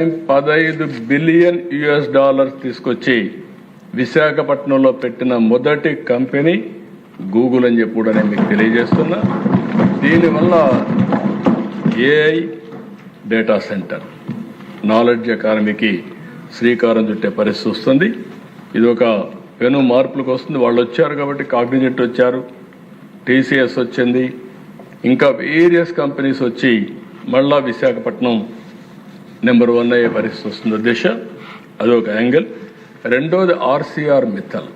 15 billion US$ తీసుకొచ్చి విశాఖపట్నంలో పెట్టిన మొదటి కంపెనీ గూగుల్ అని చెప్పి కూడా నేను మీకు తెలియజేస్తున్నా. దీనివల్ల AI డేటా సెంటర్ నాలెడ్జ్ ఎకానమీకి శ్రీకారం చుట్టే పరిస్థితి వస్తుంది. ఇది ఒక పెను మార్పులకు వస్తుంది. వాళ్ళు వచ్చారు కాబట్టి కాగ్నిజెంట్ వచ్చారు, TCS వచ్చింది, ఇంకా వేరియస్ కంపెనీస్ వచ్చి మళ్ళా విశాఖపట్నం నెంబర్ 1 అయ్యే పరిస్థితి వస్తుంది. దిశ అదొక యాంగిల్. రెండోది RCR మిత్తల్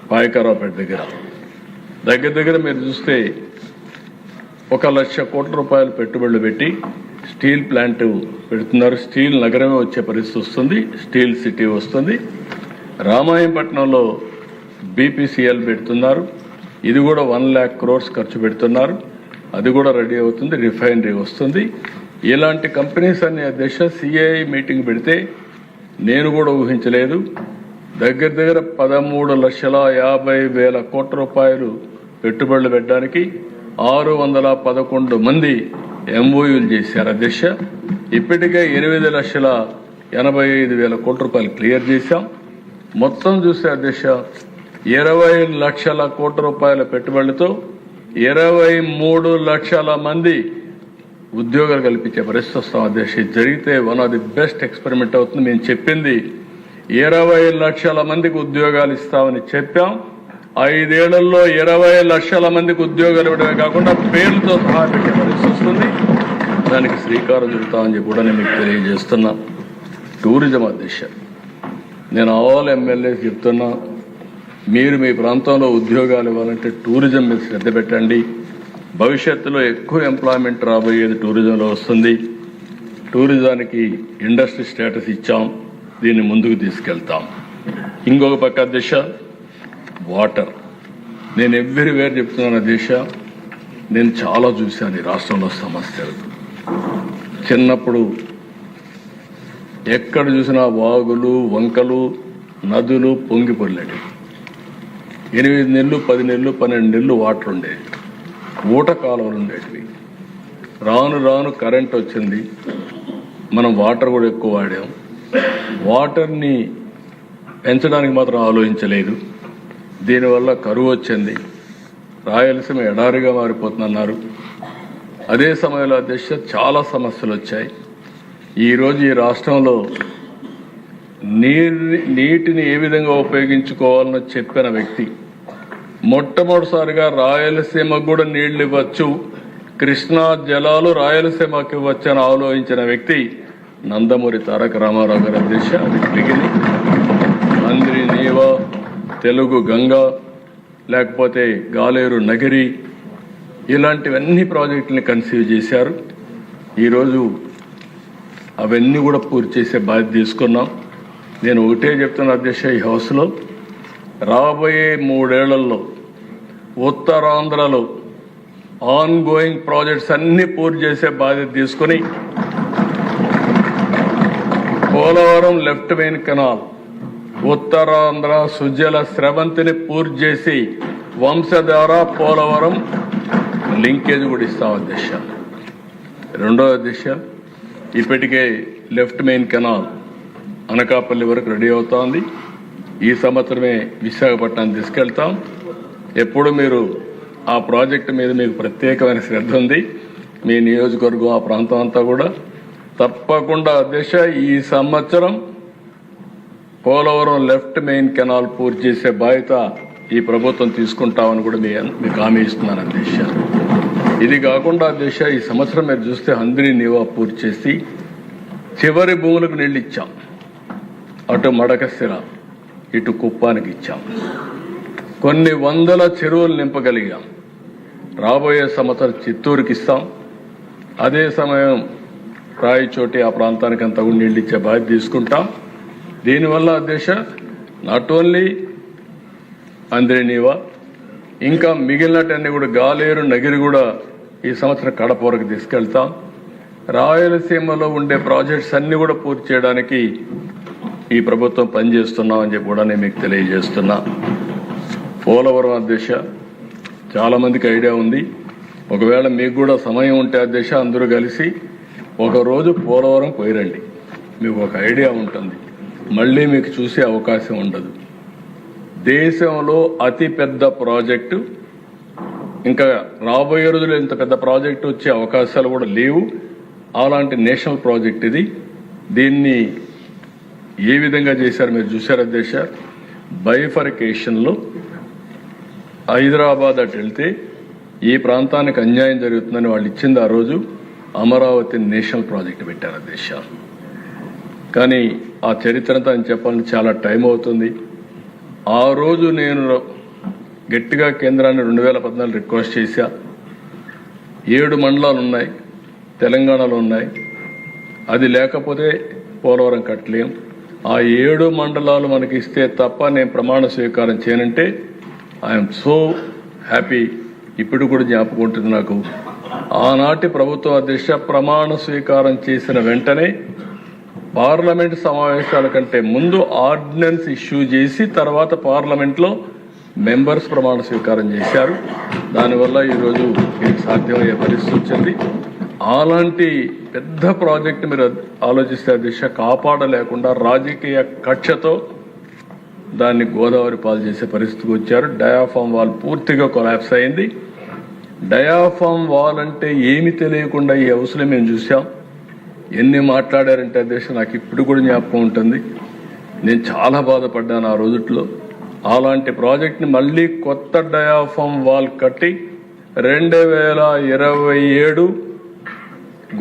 పాయకరావుపేట దగ్గర మీరు చూస్తే 1,00,000 కోట్ల రూపాయలు పెట్టుబడులు పెట్టి స్టీల్ ప్లాంట్ పెడుతున్నారు. స్టీల్ నగరమే వచ్చే పరిస్థితి వస్తుంది, స్టీల్ సిటీ వస్తుంది. రామాయంపట్నంలో BPCL పెడుతున్నారు, ఇది కూడా 1,00,000 crores ఖర్చు పెడుతున్నారు, అది కూడా రెడీ అవుతుంది. రిఫైనరీ వస్తుంది. ఇలాంటి కంపెనీస్ అన్ని దేశ CII మీటింగ్ పెడితే నేను కూడా ఊహించలేదు. దగ్గర 13,50,000 కోట్ల రూపాయలు పెట్టుబడులు పెట్టడానికి 611 మంది MOUలు చేశారు అధ్యక్ష. ఇప్పటికే 8,85,000 కోట్ల రూపాయలు క్లియర్ చేశాం. మొత్తం చూస్తే అధ్యక్ష 20 లక్షల కోట్ల రూపాయల పెట్టుబడులతో 23 లక్షల మంది ఉద్యోగాలు కల్పించే పరిస్థితి వస్తాం అధ్యక్ష. జరిగితే one of the best experiment అవుతుంది. మేము చెప్పింది 20 లక్షల మందికి ఉద్యోగాలు ఇస్తామని చెప్పాం. 5 ఏళ్లలో 20 లక్షల మందికి ఉద్యోగాలు ఇవ్వడమే కాకుండా పేర్లతో సహా పెట్టే పరిస్థితి వస్తుంది. దానికి శ్రీకారం చుడతామని చెప్పి కూడా నేను మీకు తెలియజేస్తున్నా. టూరిజం అధ్యక్ష, నేను ఆల్ MLAs చెప్తున్నా, మీరు మీ ప్రాంతంలో ఉద్యోగాలు ఇవ్వాలంటే టూరిజం మీద శ్రద్ధ పెట్టండి. భవిష్యత్తులో ఎక్కువ ఎంప్లాయ్మెంట్ రాబోయేది టూరిజంలో వస్తుంది. టూరిజానికి ఇండస్ట్రీ స్టేటస్ ఇచ్చాం, దీన్ని ముందుకు తీసుకెళ్తాం. ఇంకొక పక్క దిశ వాటర్. నేను ఎవ్రీవేర్ చెప్తున్నాను దిశ, నేను చాలా చూశాను ఈ రాష్ట్రంలో సమస్యలు. చిన్నప్పుడు ఎక్కడ చూసినా వాగులు, వంకలు, నదులు పొంగి పొర్లేటి. 8 నెలలు, 10 నెలలు, 12 నెలలు వాటర్ ఉండేవి, ఊట కాలువలు ఉండేటివి. రాను రాను కరెంట్ వచ్చింది, మనం వాటర్ కూడా ఎక్కువ వాడాం. వాటర్ని పెంచడానికి మాత్రం ఆలోచించలేదు. దీనివల్ల కరువు వచ్చింది, రాయలసీమ ఎడారిగా మారిపోతున్నారు. అదే సమయంలో అధ్యక్ష చాలా సమస్యలు వచ్చాయి. ఈరోజు ఈ రాష్ట్రంలో నీటిని ఏ విధంగా ఉపయోగించుకోవాలని చెప్పిన వ్యక్తి, మొట్టమొదటిసారిగా రాయలసీమకు కూడా నీళ్లు ఇవ్వచ్చు, కృష్ణా జలాలు రాయలసీమకు ఇవ్వచ్చు అని ఆలోచించిన వ్యక్తి నందమూరి తారక రామారావు గారి అధ్యక్ష. మిగిలి మంద్రి నీవా, తెలుగు గంగా, లేకపోతే గాలేరు నగిరి, ఇలాంటివన్నీ ప్రాజెక్టుని కన్సీవ్ చేశారు. ఈరోజు అవన్నీ కూడా పూర్తి చేసే బాధ్యత తీసుకున్నాం. నేను ఒకటే చెప్తున్నా అధ్యక్ష, ఈ హౌస్లో రాబోయే 3 ఏళ్లలో ఉత్తరాంధ్రలో ఆన్ గోయింగ్ ప్రాజెక్ట్స్ అన్ని పూర్తి చేసే బాధ్యత తీసుకుని Polavaram left main canal, Uttarandhra సుజల స్రవంతిని పూర్తి చేసి వంశధార పోలవరం లింకేజ్ కూడా ఇస్తాం అధ్యక్ష. రెండో అధ్యక్ష, ఇప్పటికే లెఫ్ట్ మెయిన్ కెనాల్ అనకాపల్లి వరకు రెడీ అవుతోంది. ఈ సంవత్సరమే విశాఖపట్నాన్ని తీసుకెళ్తాం. ఎప్పుడు మీరు ఆ ప్రాజెక్టు మీద మీకు ప్రత్యేకమైన శ్రద్ధ ఉంది, మీ నియోజకవర్గం ఆ ప్రాంతం అంతా కూడా తప్పకుండా అధ్యక్ష ఈ సంవత్సరం పోలవరం లెఫ్ట్ మెయిన్ కెనాల్ పూర్తి చేసే బాధ్యత ఈ ప్రభుత్వం తీసుకుంటామని కూడా మీకు హామీ ఇస్తున్నాను అధ్యక్ష. ఇది కాకుండా అధ్యక్ష ఈ సంవత్సరం మీరు చూస్తే హంద్రీ నీవా పూర్తి చేసి చివరి భూములకు నీళ్ళు ఇచ్చాం. అటు మడకశిర, ఇటు కుప్పానికి ఇచ్చాం. కొన్ని వందల చెరువులు నింపగలిగాం. రాబోయే సంవత్సరం చిత్తూరుకి ఇస్తాం. అదే సమయం రాయచోటి ఆ ప్రాంతానికి అంతా కూడా నీళ్ళు ఇచ్చే బాధ్యత తీసుకుంటాం. దీనివల్ల అధ్యక్ష నాట్ ఓన్లీ అంద్రేనీవా, ఇంకా మిగిలినటన్నీ కూడా గాలేరు నగిరి కూడా ఈ సంవత్సరం కడప వరకు తీసుకెళ్తాం. రాయలసీమలో ఉండే ప్రాజెక్ట్స్ అన్ని కూడా పూర్తి చేయడానికి ఈ ప్రభుత్వం పనిచేస్తున్నామని చెప్పి కూడా నేను మీకు తెలియజేస్తున్నా. పోలవరం అధ్యక్ష చాలా మందికి ఐడియా ఉంది. ఒకవేళ మీకు కూడా సమయం ఉంటే అధ్యక్ష అందరూ కలిసి ఒకరోజు పోలవరం పోయిరండి, మీకు ఒక ఐడియా ఉంటుంది. మళ్ళీ మీకు చూసే అవకాశం ఉండదు. దేశంలో అతి పెద్ద ప్రాజెక్టు, ఇంకా రాబోయే రోజులు ఇంత పెద్ద ప్రాజెక్టు వచ్చే అవకాశాలు కూడా లేవు. అలాంటి నేషనల్ ప్రాజెక్ట్ ఇది. దీన్ని ఏ విధంగా చేశారు మీరు చూశారు అధ్యక్ష. బైఫర్కేషన్లో హైదరాబాద్ అటు వెళ్తే ఈ ప్రాంతానికి అన్యాయం జరుగుతుందని వాళ్ళు ఇచ్చింది ఆ రోజు అమరావతి నేషనల్ ప్రాజెక్ట్ పెట్టారు అధ్యక్ష. కానీ ఆ చరిత్రతో అని చెప్పాలని చాలా టైం అవుతుంది. ఆ రోజు నేను గట్టిగా కేంద్రాన్ని 2014 రిక్వెస్ట్ చేశా. 7 మండలాలు ఉన్నాయి, తెలంగాణలో ఉన్నాయి. అది లేకపోతే పోలవరం కట్టలేం. ఆ 7 మండలాలు మనకి ఇస్తే తప్ప నేను ప్రమాణ స్వీకారం చేయనంటే ఐఎమ్ సో హ్యాపీ. ఇప్పుడు కూడా జ్ఞాపకం ఉంటుంది నాకు. ఆనాటి ప్రభుత్వ అధ్యక్ష ప్రమాణ స్వీకారం చేసిన వెంటనే పార్లమెంట్ సమావేశాల కంటే ముందు ఆర్డినెన్స్ ఇష్యూ చేసి తర్వాత పార్లమెంట్లో మెంబర్స్ ప్రమాణ స్వీకారం చేశారు. దానివల్ల ఈరోజు ఇది సాధ్యమయ్యే పరిస్థితి వచ్చింది. అలాంటి పెద్ద ప్రాజెక్టు మీరు ఆలోచిస్తే అధ్యక్ష కాపాడలేకుండా రాజకీయ కక్షతో దాన్ని గోదావరి పాలు చేసే పరిస్థితికి వచ్చారు. డయాఫామ్ వాల్ పూర్తిగా కొలాప్స్ అయింది. డయాఫామ్ వాల్ అంటే ఏమి తెలియకుండా ఈ హౌస్లో మేము చూసాం. ఎన్ని మాట్లాడారంటే అధ్యక్ష నాకు ఇప్పుడు కూడా జ్ఞాపకం ఉంటుంది. నేను చాలా బాధపడ్డాను ఆ రోజుట్లో. అలాంటి ప్రాజెక్ట్ని మళ్ళీ కొత్త డయాఫామ్ వాల్ కట్టి 2027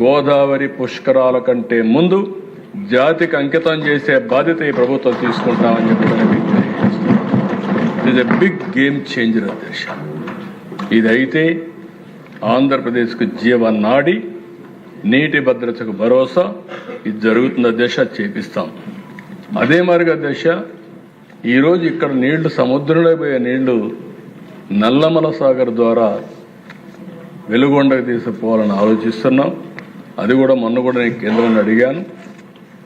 గోదావరి పుష్కరాల కంటే ముందు జాతికి అంకితం చేసే బాధ్యత ఈ ప్రభుత్వం తీసుకుంటామని చెప్పి it is a big game changer అధ్యక్ష. ఇదైతే ఆంధ్రప్రదేశ్కు జీవనాడి, నీటి భద్రతకు భరోసా ఇది జరుగుతుంది అధ్యక్ష. చేపిస్తాం. అదే మరిగా అధ్యక్ష ఈరోజు ఇక్కడ నీళ్లు సముద్రంలో పోయే నీళ్లు నల్లమల సాగర్ ద్వారా వెలుగొండకు తీసుకుపోవాలని ఆలోచిస్తున్నాం. అది కూడా మొన్న కూడా నేను కేంద్రాన్ని అడిగాను.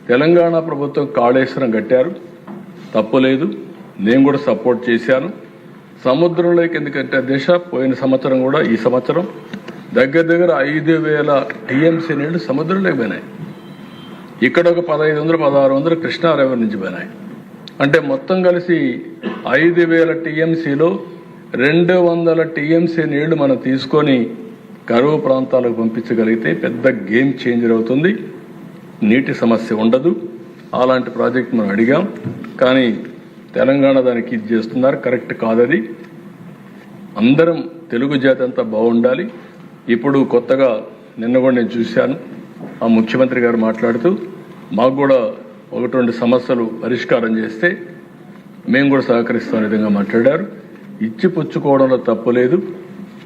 తెలంగాణ ప్రభుత్వం కాళేశ్వరం కట్టారు, తప్పులేదు, నేను కూడా సపోర్ట్ చేశాను. సముద్రంలోకి ఎందుకంటే అధ్యక్ష పోయిన సంవత్సరం కూడా ఈ సంవత్సరం దగ్గర 5,000 టీఎంసీ నీళ్లు సముద్రంలోకి పోయినాయి. ఇక్కడ ఒక 1,500-1,600 కృష్ణా రివర్ నుంచి పోయినాయి. అంటే మొత్తం కలిసి 5,000 టీఎంసీలో 200 టీఎంసీ నీళ్లు మనం తీసుకొని కరువు ప్రాంతాలకు పంపించగలిగితే పెద్ద గేమ్ చేంజర్ అవుతుంది. నీటి సమస్య ఉండదు. అలాంటి ప్రాజెక్ట్ మనం అడిగాం, కానీ తెలంగాణ దానికి ఇది చేస్తున్నారు. కరెక్ట్ కాదది. అందరం తెలుగు జాతి అంతా బాగుండాలి. ఇప్పుడు కొత్తగా నిన్న కూడా నేను చూశాను, ఆ ముఖ్యమంత్రి గారు మాట్లాడుతూ మాకు కూడా 1-2 సమస్యలు పరిష్కారం చేస్తే మేము కూడా సహకరిస్తాం విధంగా మాట్లాడారు. ఇచ్చి పుచ్చుకోవడంలో తప్పు లేదు,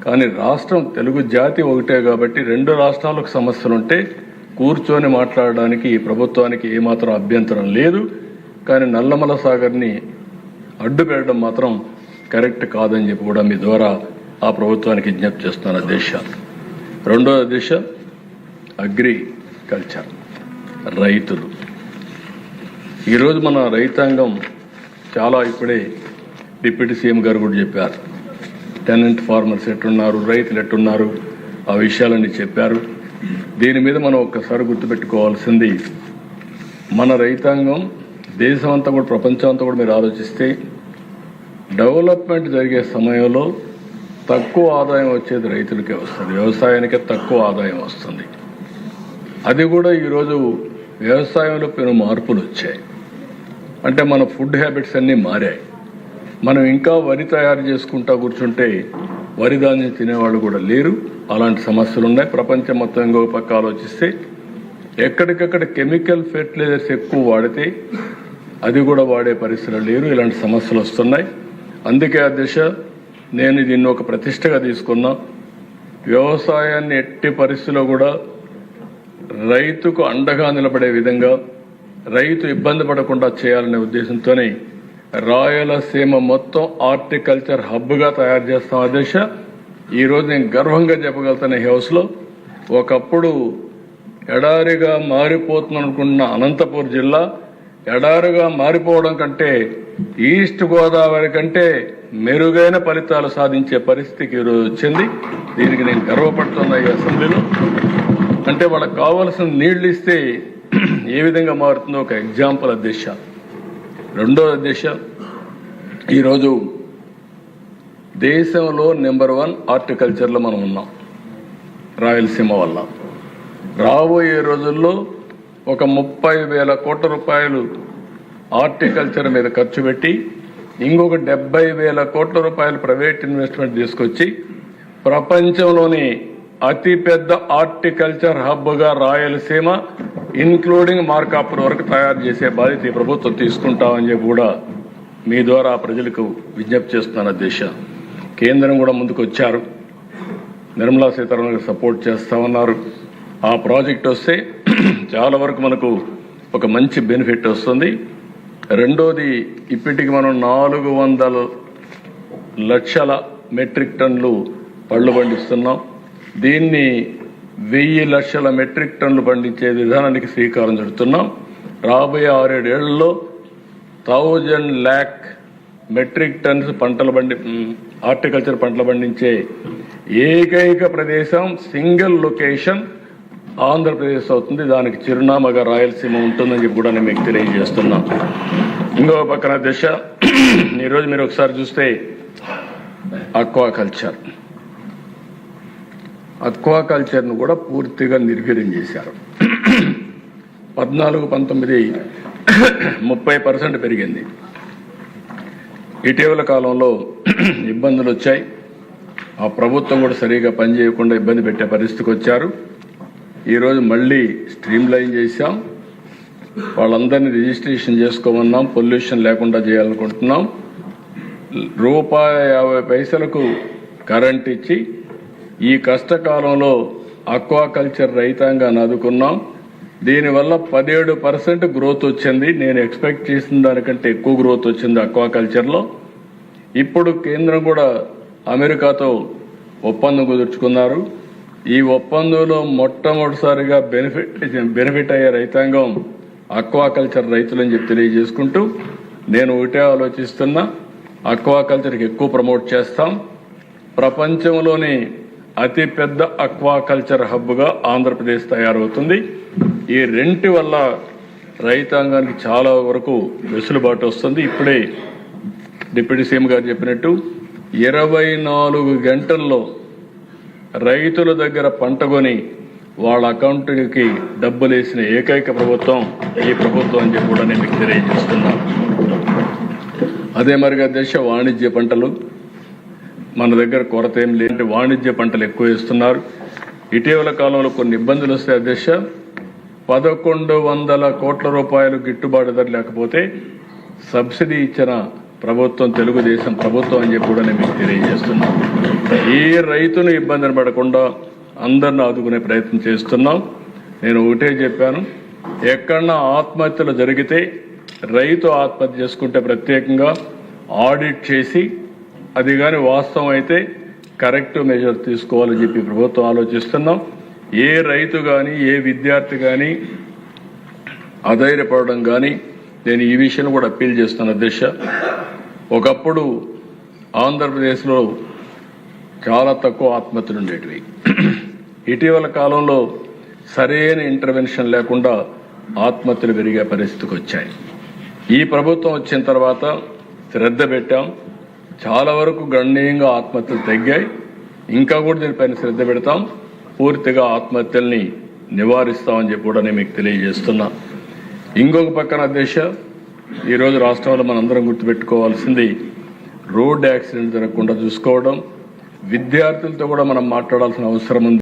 కానీ రాష్ట్రం తెలుగు జాతి ఒకటే కాబట్టి 2 రాష్ట్రాలకు సమస్యలుంటే కూర్చొని మాట్లాడడానికి ఈ ప్రభుత్వానికి ఏమాత్రం అభ్యంతరం లేదు. కానీ నల్లమల సాగర్ని అడ్డు పెట్టడం మాత్రం కరెక్ట్ కాదని చెప్పి కూడా మీ ద్వారా ఆ ప్రభుత్వానికి విజ్ఞప్తి చేస్తున్నాను అధ్యక్ష. రెండో అధ్యక్ష అగ్రికల్చర్, రైతులు. ఈరోజు మన రైతాంగం చాలా ఇప్పుడే డిప్యూటీ సీఎం గారు కూడా చెప్పారు. టెనెంట్ ఫార్మర్స్ ఎట్టున్నారు, రైతులు ఎట్టున్నారు, ఆ విషయాలన్నీ చెప్పారు. దీని మీద మనం ఒక్కసారి గుర్తుపెట్టుకోవాల్సింది, మన రైతాంగం దేశం అంతా కూడా ప్రపంచం అంతా కూడా మీరు ఆలోచిస్తే డెవలప్మెంట్ జరిగే సమయంలో తక్కువ ఆదాయం వచ్చేది రైతులకే వస్తుంది, వ్యవసాయానికే తక్కువ ఆదాయం వస్తుంది. అది కూడా ఈరోజు వ్యవసాయంలో పెను మార్పులు వచ్చాయి. అంటే మన ఫుడ్ హ్యాబిట్స్ అన్నీ మారాయి. మనం ఇంకా వరి తయారు చేసుకుంటా కూర్చుంటే వరి ధాన్యం తినేవాళ్ళు కూడా లేరు. అలాంటి సమస్యలు ఉన్నాయి. ప్రపంచం మొత్తం ఇంకొక పక్క ఆలోచిస్తే ఎక్కడికక్కడ కెమికల్ ఫెర్టిలైజర్స్ ఎక్కువ వాడితే అది కూడా వాడే పరిస్థితులు లేరు. ఇలాంటి సమస్యలు వస్తున్నాయి. అందుకే అధ్యక్ష నేను దీన్ని ఒక ప్రతిష్టగా తీసుకున్నా. వ్యవసాయాన్ని ఎట్టి పరిస్థితుల్లో కూడా రైతుకు అండగా నిలబడే విధంగా, రైతు ఇబ్బంది పడకుండా చేయాలనే ఉద్దేశంతోనే రాయలసీమ మొత్తం హార్టికల్చర్ హబ్గా తయారు చేస్తాం అధ్యక్ష. ఈరోజు నేను గర్వంగా చెప్పగలుగుతాను, ఈ హౌస్లో ఒకప్పుడు ఎడారిగా మారిపోతుందనుకున్న అనంతపూర్ జిల్లా ఎడారిగా మారిపోవడం కంటే ఈస్ట్ గోదావరి కంటే మెరుగైన ఫలితాలు సాధించే పరిస్థితికి ఈరోజు వచ్చింది. దీనికి నేను గర్వపడుతున్నా ఈ అసెంబ్లీలో. అంటే వాళ్ళకి కావాల్సిన నీళ్లు ఇస్తే ఏ విధంగా మారుతుందో ఒక ఎగ్జాంపుల్ అధ్యక్ష. రెండో అధ్యక్ష, ఈరోజు దేశంలో నెంబర్ 1 హార్టికల్చర్లో మనం ఉన్నాం రాయలసీమ వల్ల. రాబోయే రోజుల్లో ఒక 30,000 కోట్ల రూపాయలు హార్టికల్చర్ మీద ఖర్చు పెట్టి ఇంకొక 70,000 కోట్ల రూపాయలు ప్రైవేట్ ఇన్వెస్ట్మెంట్ తీసుకొచ్చి ప్రపంచంలోని అతిపెద్ద హార్టికల్చర్ హబ్గా రాయలసీమ ఇన్క్లూడింగ్ మార్కాపురం వరకు తయారు చేసే బాధ్యత ఈ ప్రభుత్వం తీసుకుంటామని చెప్పి కూడా మీ ద్వారా ప్రజలకు విజ్ఞప్తి చేస్తున్నాను అధ్యక్ష. కేంద్రం కూడా ముందుకు వచ్చారు, నిర్మలా సీతారామన్ సపోర్ట్ చేస్తామన్నారు. ఆ ప్రాజెక్ట్ వస్తే చాలా వరకు మనకు ఒక మంచి బెనిఫిట్ వస్తుంది. రెండోది, ఇప్పటికి మనం 400 లక్షల మెట్రిక్ టన్నులు పళ్ళు పండిస్తున్నాం. దీన్ని 1,000 లక్షల మెట్రిక్ టన్నులు పండించే విధానానికి శ్రీకారం చుడుతున్నాం. రాబోయే 6-7 ఏళ్లలో 1,000 lakh మెట్రిక్ టన్స్ హార్టికల్చర్ పంటలు పండించే ఏకైక ప్రదేశం, సింగిల్ లొకేషన్ ఆంధ్రప్రదేశ్ అవుతుంది. దానికి చిరునామాగా రాయలసీమ ఉంటుందని చెప్పి కూడా నేను మీకు తెలియజేస్తున్నాం. ఇంకొక పక్కన దశ, ఈరోజు మీరు ఒకసారి చూస్తే అక్వాకల్చర్ను కూడా పూర్తిగా నిర్వీర్యం చేశారు. 14-19 30% పెరిగింది. ఇటీవల కాలంలో ఇబ్బందులు వచ్చాయి. ఆ ప్రభుత్వం కూడా సరిగా పనిచేయకుండా ఇబ్బంది పెట్టే పరిస్థితికి వచ్చారు. ఈరోజు మళ్ళీ స్ట్రీమ్ లైన్ చేశాం. వాళ్ళందరినీ రిజిస్ట్రేషన్ చేసుకోమన్నాం. పొల్యూషన్ లేకుండా చేయాలనుకుంటున్నాం. ₹50 కరెంట్ ఇచ్చి ఈ కష్టకాలంలో అక్వాకల్చర్ రైతాంగాన్ని ఆదుకున్నాం. దీనివల్ల 17% గ్రోత్ వచ్చింది. నేను ఎక్స్పెక్ట్ చేసిన దానికంటే ఎక్కువ గ్రోత్ వచ్చింది అక్వాకల్చర్లో. ఇప్పుడు కేంద్రం కూడా అమెరికాతో ఒప్పందం కుదుర్చుకున్నారు. ఈ ఒప్పందంలో మొట్టమొదటిసారిగా బెనిఫిట్ అయ్యే రైతాంగం అక్వాకల్చర్ రైతులని చెప్పి తెలియజేసుకుంటూ, నేను ఒకటే ఆలోచిస్తున్నా, అక్వాకల్చర్కి ఎక్కువ ప్రమోట్ చేస్తాం. ప్రపంచంలోని అతిపెద్ద అక్వాకల్చర్ హబ్గా ఆంధ్రప్రదేశ్ తయారవుతుంది. ఈ రెంటి వల్ల రైతాంగానికి చాలా వరకు వెసులుబాటు వస్తుంది. ఇప్పుడే డిప్యూటీ సీఎం గారు చెప్పినట్టు 24 గంటల్లో రైతుల దగ్గర పంట కొని వాళ్ళ అకౌంట్కి డబ్బులు వేసిన ఏకైక ప్రభుత్వం ఈ ప్రభుత్వం అని చెప్పి కూడా నేను మీకు తెలియజేస్తున్నాను. అదే మరిగా దేశ వాణిజ్య పంటలు మన దగ్గర కొరత ఏం లేదంటే వాణిజ్య పంటలు ఎక్కువ వేస్తున్నారు. ఇటీవల కాలంలో కొన్ని ఇబ్బందులు వస్తాయి అధ్యక్ష. 1,100 కోట్ల రూపాయలు గిట్టుబాటు ధర లేకపోతే సబ్సిడీ ఇచ్చిన ప్రభుత్వం తెలుగుదేశం ప్రభుత్వం అని చెప్పి కూడా నేను మీకు తెలియజేస్తున్నాను. ఈ రైతును ఇబ్బందిని పడకుండా అందరిని ఆదుకునే ప్రయత్నం చేస్తున్నాం. నేను ఒకటే చెప్పాను, ఎక్కడన్నా ఆత్మహత్యలు జరిగితే రైతు ఆత్మహత్య చేసుకుంటే ప్రత్యేకంగా ఆడిట్ చేసి అది కానీ వాస్తవం అయితే కరెక్టివ్ మెజర్ తీసుకోవాలని చెప్పి ప్రభుత్వం ఆలోచిస్తున్నాం. ఏ రైతు కానీ ఏ విద్యార్థి కానీ అధైర్యపడడం కానీ నేను ఈ విషయాన్ని కూడా అప్పీల్ చేస్తున్నాను అధ్యక్ష. ఒకప్పుడు ఆంధ్రప్రదేశ్లో చాలా తక్కువ ఆత్మహత్యలు ఉండేటివి. ఇటీవల కాలంలో సరైన ఇంటర్వెన్షన్ లేకుండా ఆత్మహత్యలు పెరిగే పరిస్థితికి వచ్చాయి. ఈ ప్రభుత్వం వచ్చిన తర్వాత శ్రద్ధ పెట్టాం. చాలా వరకు గణనీయంగా ఆత్మహత్యలు తగ్గాయి. ఇంకా కూడా దీనిపైన శ్రద్ధ పెడతాం. పూర్తిగా ఆత్మహత్యల్ని నివారిస్తామని చెప్పి కూడా నేను మీకు తెలియజేస్తున్నా. ఇంకొక పక్కన దేశ ఈరోజు రాష్ట్రంలో మనందరం గుర్తుపెట్టుకోవాల్సింది రోడ్ యాక్సిడెంట్ జరగకుండా చూసుకోవడం. విద్యార్థులతో కూడా మనం మాట్లాడాల్సిన అవసరం ఉంది.